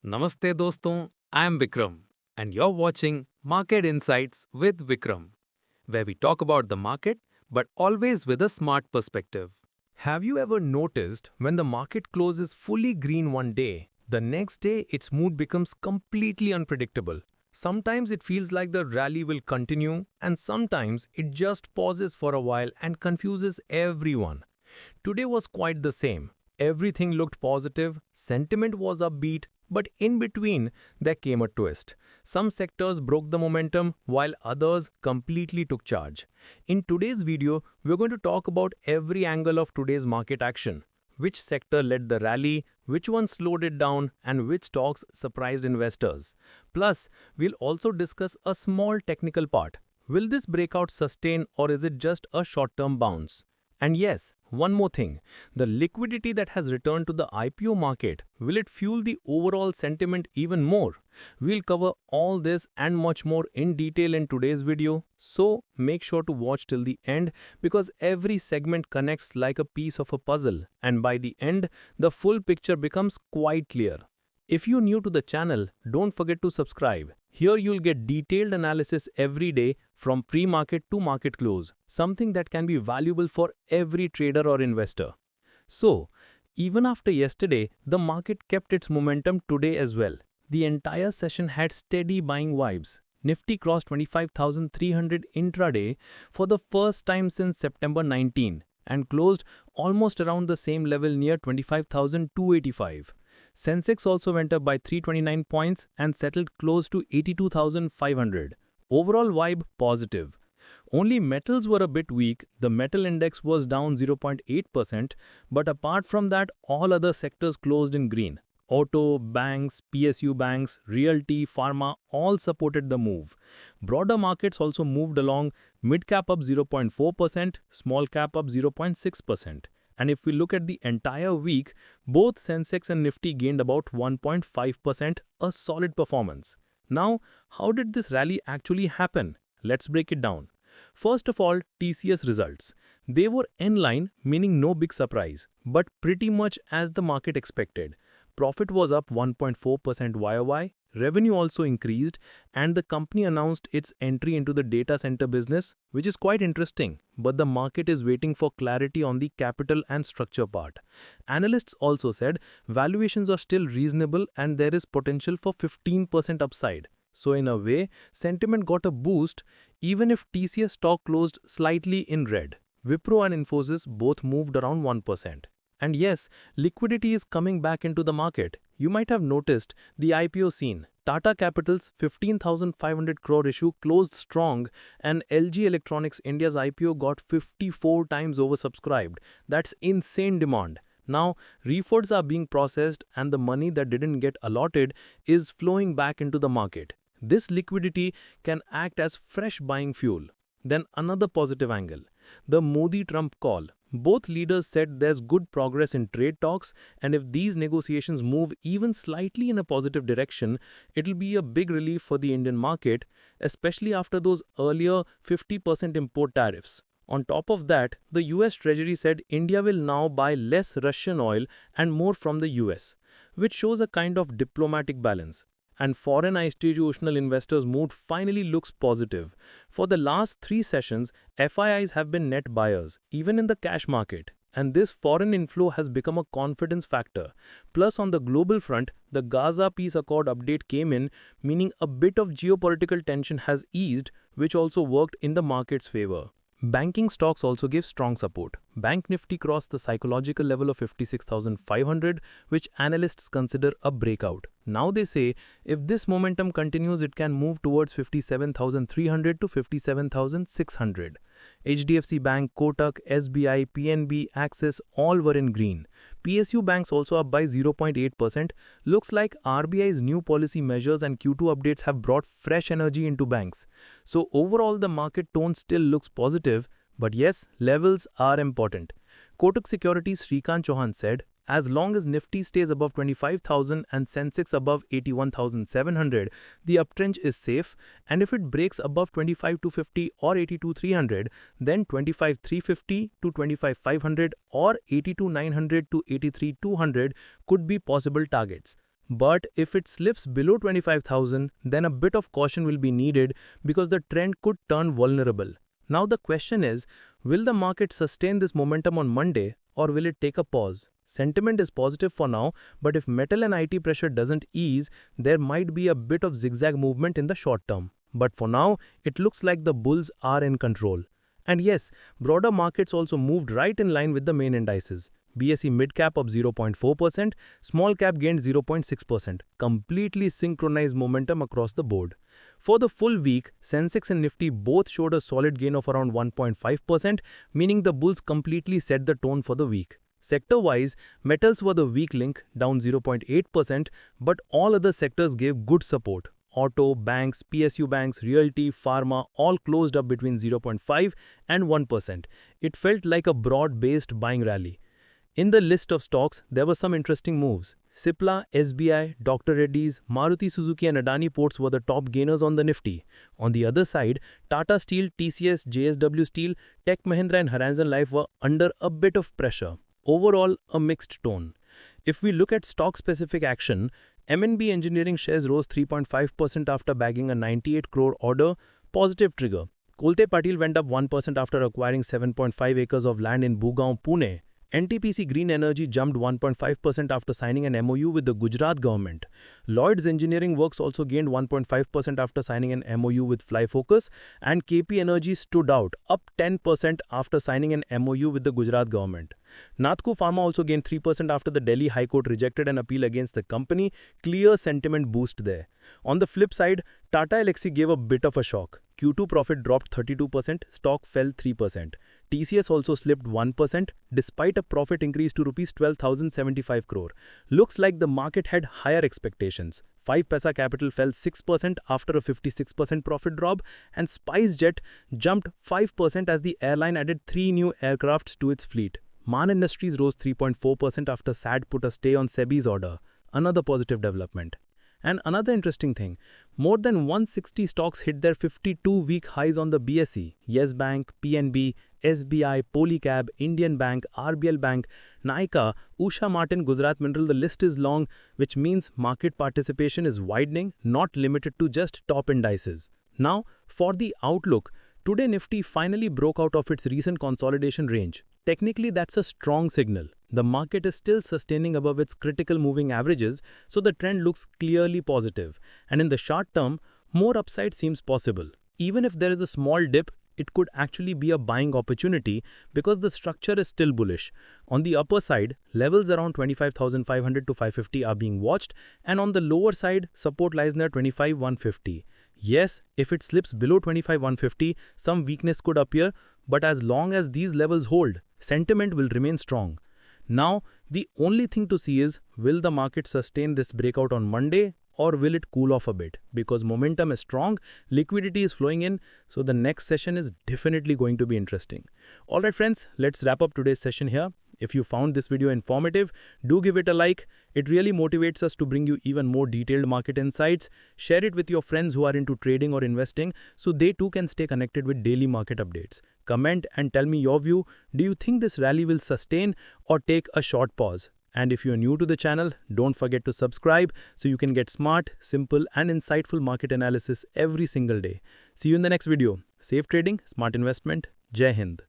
Namaste doston, I am Vikram and you're watching Market Insights with Vikram, where we talk about the market but always with a smart perspective. Have you ever noticed when the market closes fully green one day, the next day its mood becomes completely unpredictable? Sometimes it feels like the rally will continue, and sometimes it just pauses for a while and confuses everyone. Today was quite the same. Everything looked positive, sentiment was upbeat, but in between, there came a twist. Some sectors broke the momentum while others completely took charge. In today's video, we're going to talk about every angle of today's market action. Which sector led the rally, which one slowed it down, and which stocks surprised investors. Plus, we'll also discuss a small technical part. Will this breakout sustain or is it just a short-term bounce? And yes, one more thing, the liquidity that has returned to the IPO market, will it fuel the overall sentiment even more? We'll cover all this and much more in detail in today's video, so make sure to watch till the end because every segment connects like a piece of a puzzle and by the end, the full picture becomes quite clear. If you're new to the channel, don't forget to subscribe. Here you'll get detailed analysis every day from pre-market to market close, something that can be valuable for every trader or investor. So, even after yesterday, the market kept its momentum today as well. The entire session had steady buying vibes. Nifty crossed 25,300 intraday for the first time since September 19 and closed almost around the same level near 25,285. Sensex also went up by 329 points and settled close to 82,500. Overall vibe positive. Only metals were a bit weak. The metal index was down 0.8%, but apart from that, all other sectors closed in green. Auto, banks, PSU banks, realty, pharma all supported the move. Broader markets also moved along, mid-cap up 0.4%, small-cap up 0.6%. And if we look at the entire week, both Sensex and Nifty gained about 1.5%, a solid performance. Now, how did this rally actually happen? Let's break it down. First of all, TCS results. They were in line, meaning no big surprise, but pretty much as the market expected. Profit was up 1.4% YOY, revenue also increased, and the company announced its entry into the data center business, which is quite interesting, but the market is waiting for clarity on the capital and structure part. Analysts also said valuations are still reasonable and there is potential for 15% upside. So in a way, sentiment got a boost even if TCS stock closed slightly in red. Wipro and Infosys both moved around 1%. And yes, liquidity is coming back into the market. You might have noticed the IPO scene. Tata Capital's 15,500 crore issue closed strong and LG Electronics India's IPO got 54 times oversubscribed. That's insane demand. Now, refunds are being processed and the money that didn't get allotted is flowing back into the market. This liquidity can act as fresh buying fuel. Then another positive angle, the Modi-Trump call. Both leaders said there's good progress in trade talks and if these negotiations move even slightly in a positive direction, it'll be a big relief for the Indian market, especially after those earlier 50% import tariffs. On top of that, the US Treasury said India will now buy less Russian oil and more from the US, which shows a kind of diplomatic balance. And foreign institutional investors' mood finally looks positive. For the last 3 sessions, FIIs have been net buyers, even in the cash market. And this foreign inflow has become a confidence factor. Plus, on the global front, the Gaza peace accord update came in, meaning a bit of geopolitical tension has eased, which also worked in the market's favor. Banking stocks also gave strong support. Bank Nifty crossed the psychological level of 56,500, which analysts consider a breakout. Now they say if this momentum continues, it can move towards 57,300 to 57,600. HDFC Bank, Kotak, SBI, PNB, Axis all were in green. PSU banks also up by 0.8%. Looks like RBI's new policy measures and Q2 updates have brought fresh energy into banks. So overall the market tone still looks positive, but yes, levels are important. Kotak Securities' Shrikant Chauhan said, as long as Nifty stays above 25,000 and Sensex above 81,700, the uptrend is safe, and if it breaks above 25,250 or 82,300, then 25,350 to 25,500 or 82,900 to 83,200 could be possible targets. But if it slips below 25,000, then a bit of caution will be needed because the trend could turn vulnerable. Now the question is, will the market sustain this momentum on Monday or will it take a pause? Sentiment is positive for now, but if metal and IT pressure doesn't ease, there might be a bit of zigzag movement in the short term. But for now, it looks like the bulls are in control. And yes, broader markets also moved right in line with the main indices. BSE Midcap up 0.4%, small cap gained 0.6%, completely synchronized momentum across the board. For the full week, Sensex and Nifty both showed a solid gain of around 1.5%, meaning the bulls completely set the tone for the week. Sector-wise, metals were the weak link, down 0.8%, but all other sectors gave good support. Auto, banks, PSU banks, realty, pharma all closed up between 0.5 and 1%. It felt like a broad-based buying rally. In the list of stocks, there were some interesting moves. Cipla, SBI, Dr. Reddy's, Maruti Suzuki and Adani ports were the top gainers on the Nifty. On the other side, Tata Steel, TCS, JSW Steel, Tech Mahindra and Horizon Life were under a bit of pressure. Overall, a mixed tone. If we look at stock-specific action, M&B Engineering shares rose 3.5% after bagging a 98 crore order, positive trigger. Kolte Patil went up 1% after acquiring 7.5 acres of land in Bugaon, Pune. NTPC Green Energy jumped 1.5% after signing an MOU with the Gujarat government. Lloyd's Engineering Works also gained 1.5% after signing an MOU with Flyfocus, and KP Energy stood out, up 10% after signing an MOU with the Gujarat government. Natco Pharma also gained 3% after the Delhi High Court rejected an appeal against the company, clear sentiment boost there. On the flip side, Tata Elxsi gave a bit of a shock. Q2 profit dropped 32%, stock fell 3%. TCS also slipped 1% despite a profit increase to Rs 12,075 crore. Looks like the market had higher expectations. 5paisa Capital fell 6% after a 56% profit drop, and SpiceJet jumped 5% as the airline added 3 new aircrafts to its fleet. MAN Industries rose 3.4% after SAT put a stay on SEBI's order. Another positive development. And another interesting thing, more than 160 stocks hit their 52-week highs on the BSE. Yes Bank, PNB, SBI, Polycab, Indian Bank, RBL Bank, Nykaa, Usha Martin, Gujarat Mineral. The list is long, which means market participation is widening, not limited to just top indices. Now, for the outlook, today Nifty finally broke out of its recent consolidation range. Technically, that's a strong signal. The market is still sustaining above its critical moving averages, so the trend looks clearly positive. And in the short term, more upside seems possible. Even if there is a small dip, it could actually be a buying opportunity because the structure is still bullish. On the upper side, levels around 25,500 to 550 are being watched, and on the lower side, support lies near 25,150. Yes, if it slips below 25,150, some weakness could appear, but as long as these levels hold, sentiment will remain strong. Now, the only thing to see is, will the market sustain this breakout on Monday or will it cool off a bit? Because momentum is strong, liquidity is flowing in, so the next session is definitely going to be interesting. Alright friends, let's wrap up today's session here. If you found this video informative, do give it a like. It really motivates us to bring you even more detailed market insights. Share it with your friends who are into trading or investing so they too can stay connected with daily market updates. Comment and tell me your view. Do you think this rally will sustain or take a short pause? And if you are new to the channel, don't forget to subscribe so you can get smart, simple and insightful market analysis every single day. See you in the next video. Safe trading, smart investment. Jai Hind.